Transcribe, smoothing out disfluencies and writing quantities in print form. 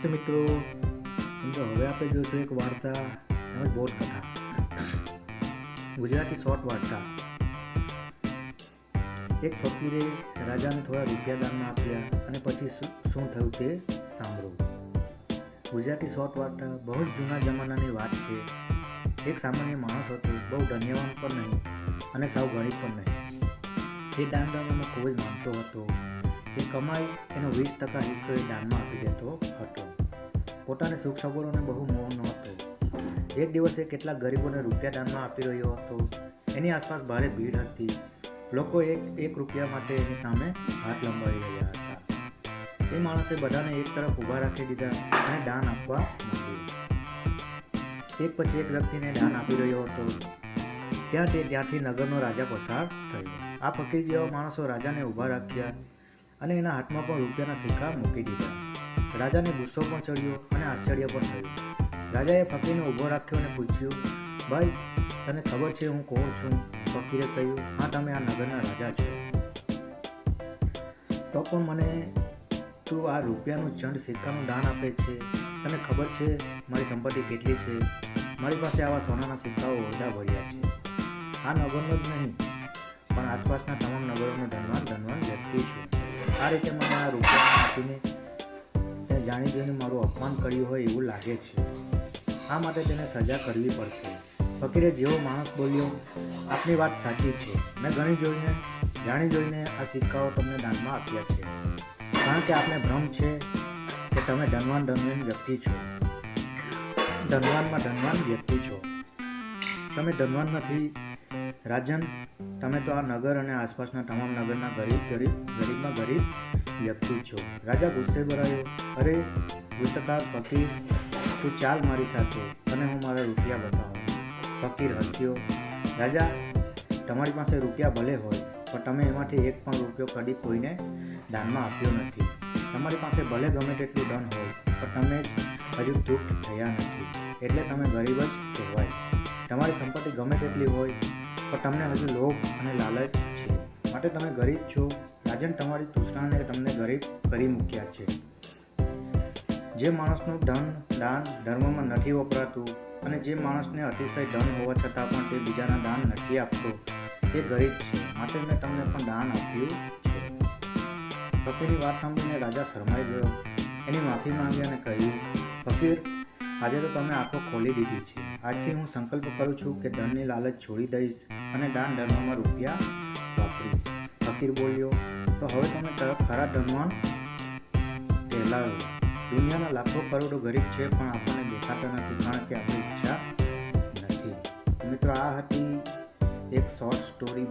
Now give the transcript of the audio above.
નમસ્તે મિત્રો. હવે આપણે જોઈશું એક વાર્તા તેમજ બોધકથા, ગુજરાતી શોર્ટ વાર્તા. એક ફકીરે રાજાને થોડા રૂપિયા દાનમાં આપ્યા અને પછી શું થયું તે સાંભળો. ગુજરાતી શોર્ટ વાર્તા બહુ જ જૂના જમાનાની વાત છે. એક સામાન્ય માણસ હતો, બહુ ધન્યવાન પણ નહીં અને સાવ ગરીબ પણ નહીં. એ દાન ધર્મમાં ખૂબ જ માનતો હતો. એ કમાઈ એનો 20% હિસ્સો એ દાનમાં આપી દેતો હતો. પોતાને સુખ સગવડોને બહુ મોહ નહોતો. એક દિવસ એ કેટલાક ગરીબોને રૂપિયા દાનમાં આપી રહ્યો હતો. એની આસપાસ ભારે ભીડ હતી. લોકો એક રૂપિયા માટે એની સામે હાથ લંબાવી રહ્યા હતા. એ માણસે બધાને એક તરફ ઊભા રાખી દીધા અને દાન આપવા માંડ્યું. એક પછી એક વ્યક્તિને દાન આપી રહ્યો હતો. ત્યાંથી નગરનો રાજા પસાર થયો. આ ફકીર જેવા માણસો રાજાને ઊભા રાખ્યા અને એના હાથમાં પણ રૂપિયાના સિક્કા મૂકી દીધા. રાજાને ગુસ્સો પણ ચડ્યો અને આશ્ચર્ય પણ થયું. રાજાએ ફકીરને ઊભો રાખ્યો અને પૂછ્યું, ભાઈ, તને ખબર છે હું કોણ છું? ફકીરે કહ્યું, હા, તમે આ નગરના રાજા છો. તો પણ મને તું આ રૂપિયાનું ચંદ સિક્કાનું દાન આપે છે. તને ખબર છે મારી સંપત્તિ કેટલી છે? મારી પાસે આવા સોનાના સિક્કાઓ ઓરડા ભર્યા છે. આ નગરનો જ નહીં પણ આસપાસના તમામ નગરોનો ધનવાન વ્યક્તિ છું. આ રીતે મને આ રૂપિયા આપીને તે જાણી જોઈને મારું અપમાન કર્યું હોય એવું લાગે છે. આ માટે તેને સજા કરવી પડશે. ફકીરે જેવો માણસ બોલ્યો, આપની વાત સાચી છે. મેં જાણી જોઈને આ સિક્કાઓ તમને દાનમાં આપ્યા છે. કારણ કે આપને ભ્રમ છે કે તમે ધનવાન વ્યક્તિ છો. ધનવાન વ્યક્તિ છો. તમે ધનવાન નથી રાજન. તમે તો આ નગર અને આસપાસના તમામ નગરના ગરીબમાં ગરીબ વ્યક્તિ છો. રાજા ગુસ્સે ભરાયો. અરે ગુસ્તકાર ફકીર, તું ચાલ મારી સાથે અને હું મારા રૂપિયા બતાવું. ફકીર હસ્યો. રાજા, તમારી પાસે રૂપિયા ભલે હોય પણ તમે એમાંથી એક પણ રૂપિયો કદી કોઈને દાનમાં આપ્યો નથી. તમારી પાસે ભલે ગમે તેટલું ધન હોય પણ તમે જ હજુ તૃપ્ત થયા નથી, એટલે તમે ગરીબ જ કહેવાય. તમારી સંપત્તિ ગમે તેટલી હોય પણ તમને હજુ લોભ અને લાલચ છે, માટે તમે ગરીબ છો. રાજન, તમારી તૃષ્ણાને તમને ગરીબ કરી મૂક્યા છે. જે માણસનું દાન ધર્મમાં નથી વપરાતું અને જે માણસને અતિશય ધન હોવા છતાં પણ તે બીજાના દાન નથી આપતો, તે ગરીબ છે. માટે મેં તમને પણ દાન આપ્યું છે. ફકીરની વાત સાંભળીને રાજા શરમાઈ ગયો. એની માફી માંગી અને કહ્યું, ફકીર, આજે તો તમે આંખો ખોલી દીધી છે. આજથી હું સંકલ્પ કરું છું કે ધનની લાલચ છોડી દઈશ અને દાન ધર્મમાં રૂપિયા વાપરીશ. ફકીર બોલ્યો, તો હવે તમે ખરા ધનવાન કહેલાયો. દુનિયાના લાખો કરોડો ગરીબ છે પણ આપણને દેખાતા નથી, કારણ કે આપણી ઈચ્છા નથી. મિત્રો, આ હતી એક શોર્ટ સ્ટોરી.